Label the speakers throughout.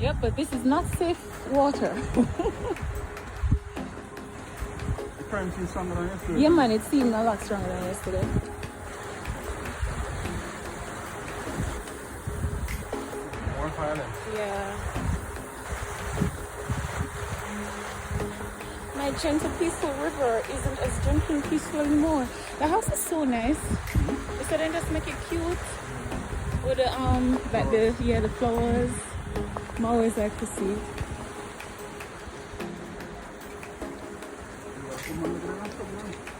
Speaker 1: Yep, but this is not safe water.
Speaker 2: The crime seems stronger than yesterday.
Speaker 1: Yeah, man, it seemed a lot stronger than yesterday.
Speaker 2: More violence.
Speaker 1: Yeah. My gentle, peaceful river isn't as gentle and peaceful anymore. The house is so nice. They said they just make it cute with the like the flowers. I always like to see.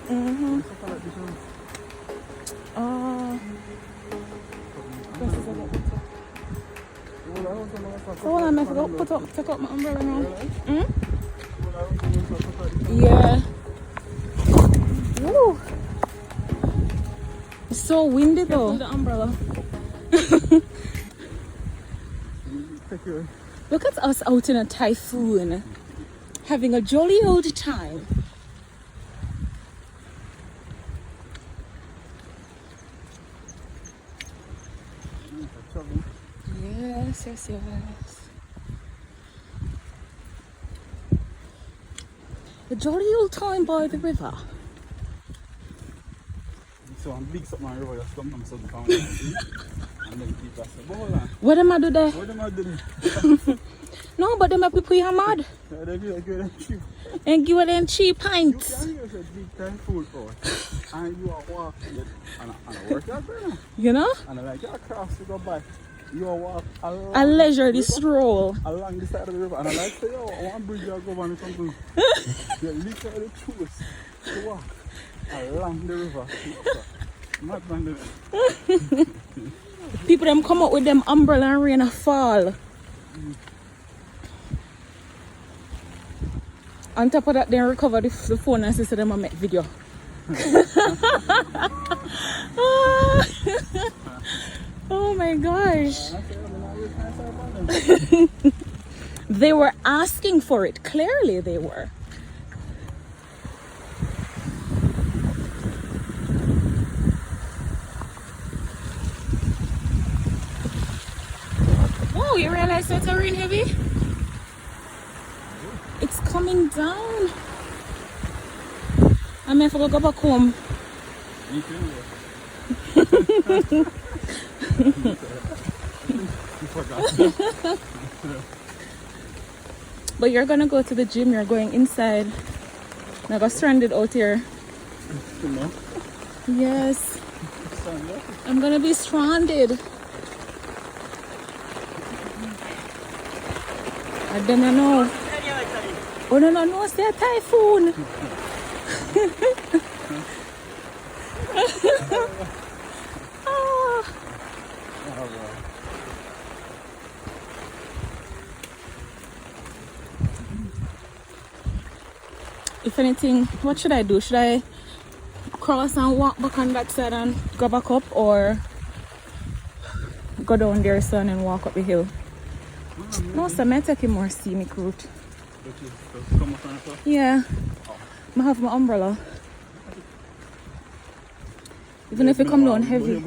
Speaker 1: Mm-hmm. Oh. So what am I going to take up my umbrella now? Hmm? Yeah. Woo. It's so windy though. The umbrella. Look at us out in a typhoon, having a jolly old time. Yes, yes, yes. A jolly old time by the river.
Speaker 2: So I'm big something on the river, just come from Southern County. And then people say, but hold on.
Speaker 1: What am I do there?
Speaker 2: What am I doing?
Speaker 1: No, but them people are mad.
Speaker 2: Yeah, they give them cheap.
Speaker 1: And give them cheap pints.
Speaker 2: You can use a big time food for it. And you are walking it. And I work out there.
Speaker 1: You know?
Speaker 2: And I like, you cross to go back. You are walk along
Speaker 1: A leisurely stroll.
Speaker 2: along the side of the river. And I like to say, yo, I want to bring you go on something. You literally choose to walk along the river. Not along the river.
Speaker 1: People them come out with them umbrella and rain a fall. On top of that, they recover the phone and say them a make video. Oh my gosh. They were asking for it. Clearly they were. Oh, you realize it's a rain heavy? It's coming down. I may have to go back home.
Speaker 2: Me too.
Speaker 1: But you're gonna go to the gym, you're going inside. Now got stranded out here. Yes. I'm gonna be stranded. I don't know. Oh no, it's a typhoon. Oh. If anything, what should I do? Should I cross and walk back on that side and go back up, or go down there son and walk up the hill? No, so I might take a more scenic route. Yeah. I have my umbrella. Even if it come down heavy.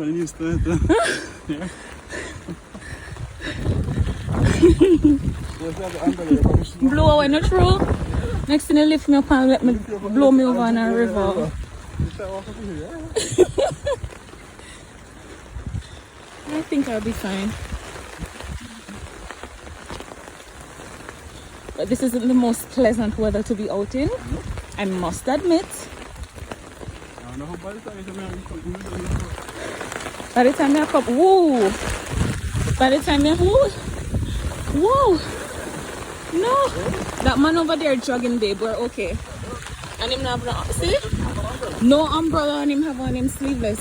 Speaker 1: Blow away, not true. Next thing they lift me up and let me blow me over in a river. I think I'll be fine. But this isn't the most pleasant weather to be out in, I must admit. By the time I come, whoa! By the time I, whoa! No! That man over there jogging, babe, we're okay. And him have no, see? No umbrella and him have on him sleeveless.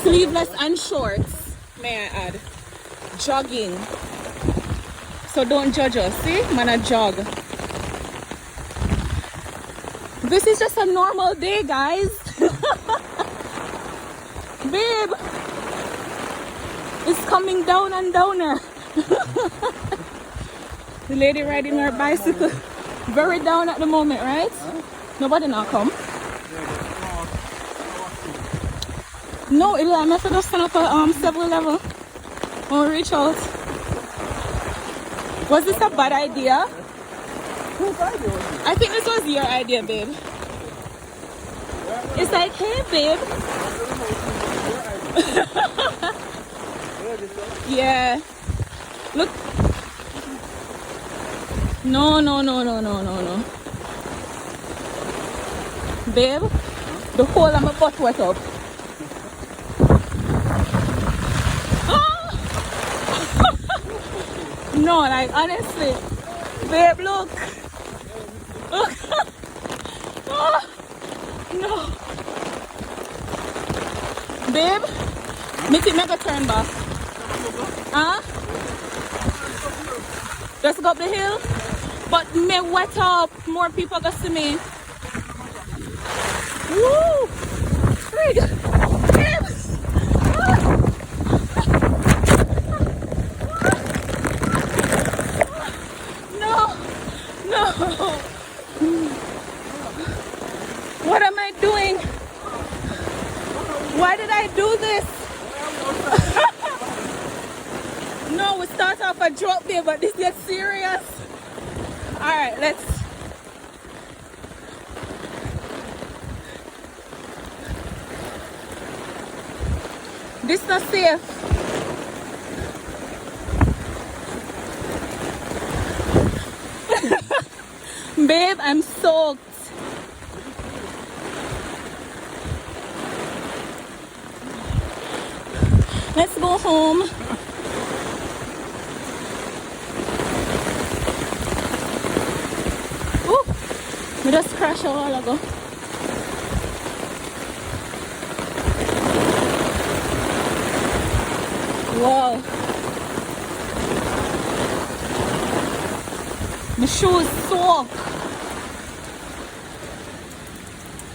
Speaker 1: Sleeveless and shorts, may I add. Jogging. So don't judge us, see? Man, I jog. This is just a normal day, guys. Babe, it's coming down and downer. The lady riding her bicycle, very down at the moment, right? Nobody now come. No, I'm have to just stand up at 7 level when we reach out. Was this a bad idea?
Speaker 2: Whose idea was it?
Speaker 1: I think this was your idea, babe. It's like, hey, babe. Yeah. Look. No. Babe, the whole of my butt wet up. Ah! No, like, honestly. Babe, look. Look. Ah! No. Babe, me think I go turn back. Huh? Just go up the hill? But me wet up. More people go see me. Woo! Frig! Babe! Ah! No! What am I doing? Why did I do this? No, we start off a drop there, but this gets serious. Alright, let's. This not safe. Babe, I'm soaked. Let's go home. Ooh, we just crashed a while ago. Wow. My shoes soak.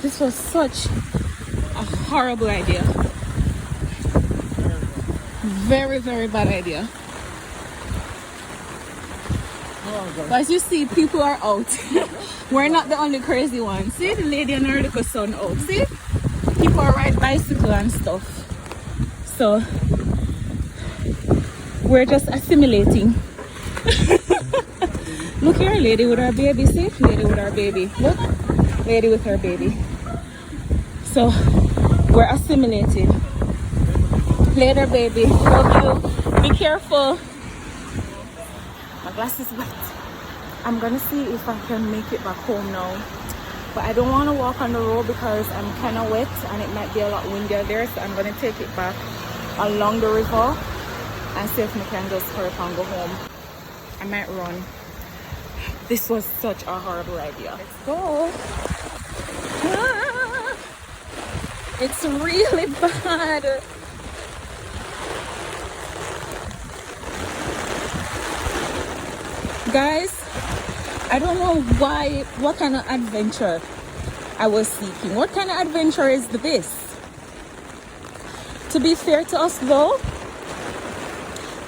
Speaker 1: This was such a horrible idea. Very, very bad idea. But as you see, people are out. We're not the only crazy ones. See the lady and her little son out. See? People are riding bicycle and stuff. So we're just assimilating. Look here, lady with her baby. See? Lady with her baby. Look. Lady with her baby. So we're assimilating. Later, baby. Love you. Be careful. My glass is wet. I'm gonna see if I can make it back home now. But I don't want to walk on the road because I'm kind of wet and it might be a lot windier there. So I'm gonna take it back along the river and see if we can just hurry up and go home. I might run. This was such a horrible idea. Let's go. Ah, it's really bad. Guys, I don't know what kind of adventure I was seeking. What kind of adventure is this? To be fair to us though,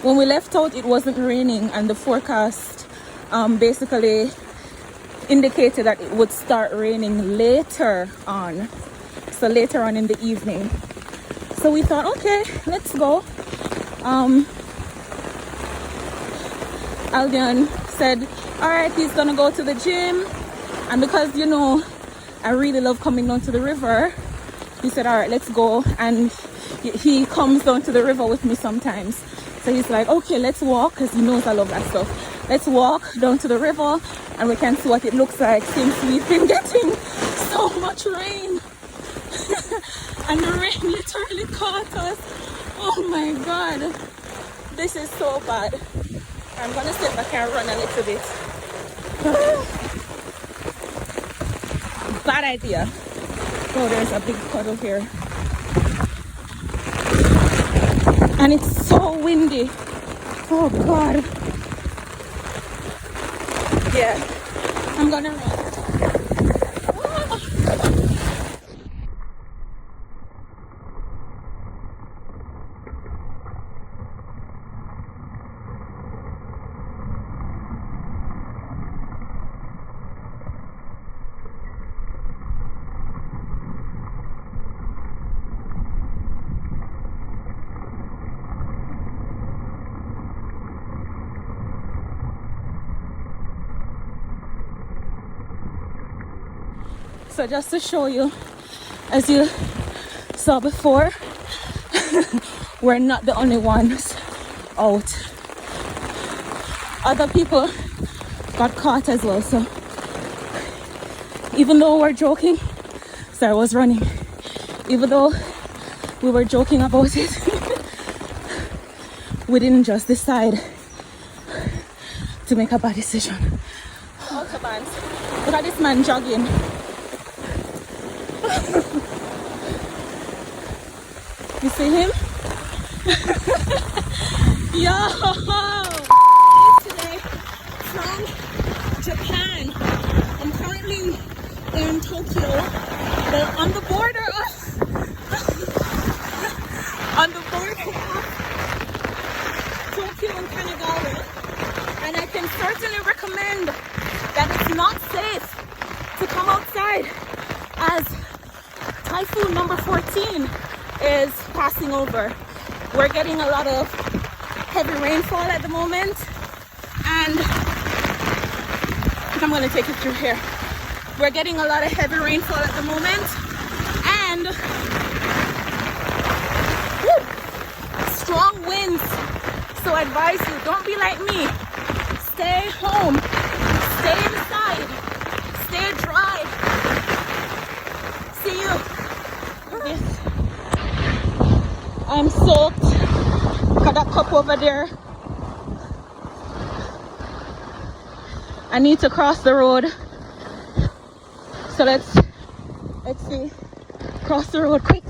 Speaker 1: when we left out it wasn't raining and the forecast basically indicated that it would start raining later on. So later on in the evening. So we thought, okay, let's go. Albion said, all right, he's gonna go to the gym. And because, you know, I really love coming down to the river, he said, all right, let's go. And he comes down to the river with me sometimes. So he's like, okay, let's walk, because he knows I love that stuff. Let's walk down to the river and we can see what it looks like since we've been getting so much rain. And the rain literally caught us. Oh my God. This is so bad. I'm gonna see if I can run a little bit. Bad idea. Oh, there's a big puddle here. And it's so windy. Oh God. Yeah, I'm gonna run. So just to show you, as you saw before, we're not the only ones out. Other people got caught as well. So even though we're joking, sorry, I was running. Even though we were joking about it, we didn't just decide to make a bad decision. Autobahns. Look at this man jogging. You see him? Yo! Today from Japan. I'm currently in Tokyo, but on the border of Tokyo and Kanagawa, and I can certainly recommend that it's not safe to come outside as Typhoon number 14 is passing over. We're getting a lot of heavy rainfall at the moment, and I'm going to take you through here. We're getting a lot of heavy rainfall at the moment, and strong winds. So I advise you, don't be like me. Stay home, stay inside, stay dry. See you. Yes. I'm soaked. Look at that cup over there. I need to cross the road. So let's see. Cross the road quick.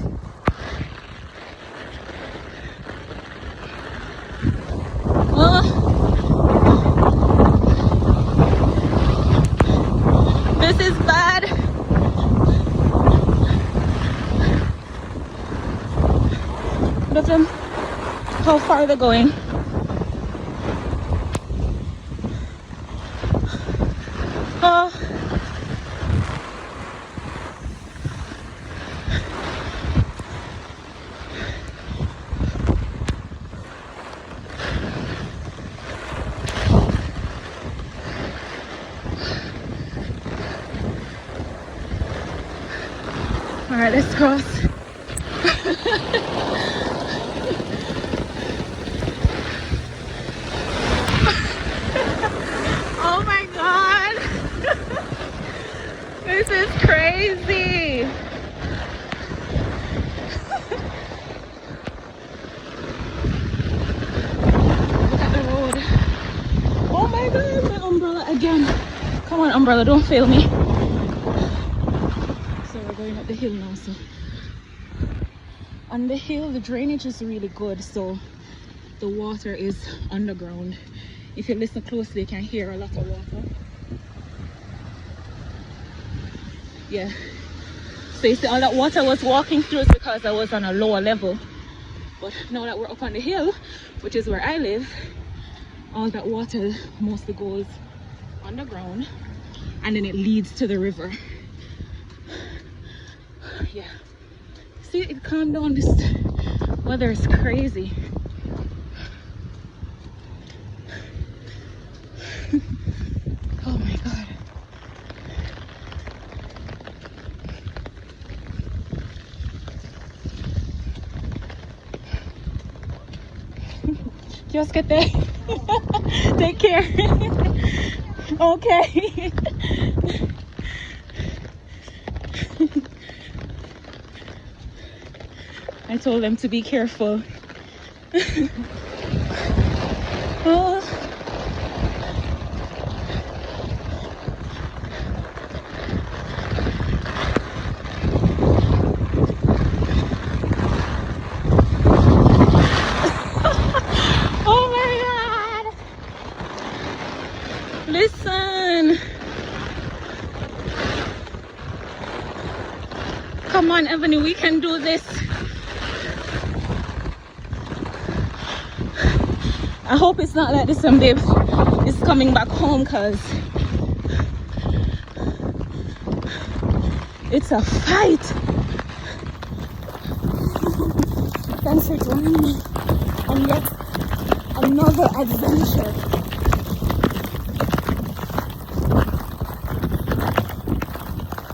Speaker 1: This is bad. Look at them. How far they're going. All right, let's cross. Oh my God. This is crazy. Look at the road. Oh my God, my umbrella again. Come on, umbrella, don't fail me. Going up the hill now, so on the hill the drainage is really good, so the water is underground. If you listen closely you can hear a lot of water. Yeah, so you see all that water was walking through is because I was on a lower level, but now that we're up on the hill, which is where I live, all that water mostly goes underground and then it leads to the river. Yeah, see, it calmed down. This weather is crazy. Oh my God. Just get there. Take care. Okay. I told them to be careful. Oh. Oh my God! Listen. Come on, Ebony, we can do this. I hope it's not like this when babe is coming back home, because it's a fight. Thanks for joining me on yet another adventure.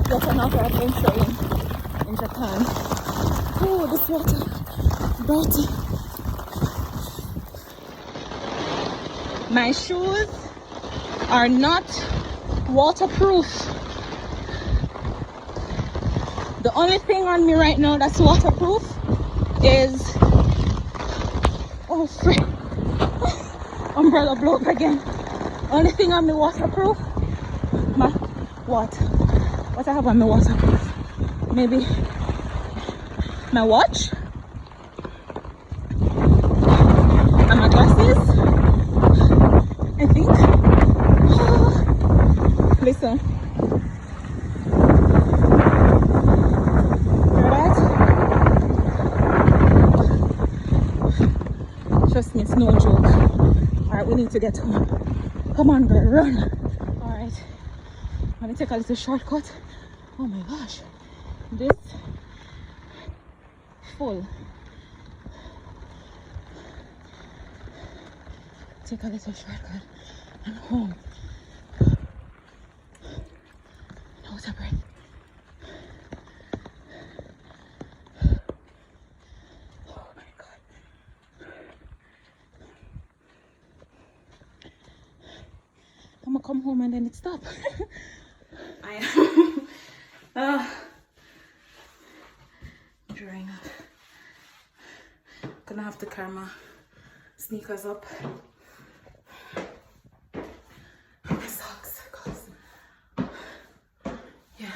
Speaker 1: Yet one of our adventure in Japan. Oh, this water, dirty. My shoes are not waterproof. The only thing on me right now that's waterproof is, oh frick, umbrella blow up again. Only thing on me waterproof, my, what I have on me waterproof? Maybe my watch and my glasses, I think. Listen. Hear that? Trust me, it's no joke. Alright, we need to get home. Come on, girl, run. Alright. Let me take a little shortcut. Oh my gosh. This full. Take a little shortcut. I'm home. Out of breath. Oh my god. I'm gonna come home and then it stops. I am drying up. Gonna have to carry my sneakers up. My socks, cause yeah.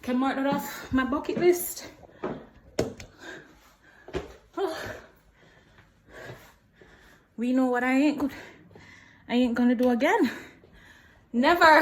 Speaker 1: Can mark that off my bucket list. Oh. We know what I ain't gonna do again. Never.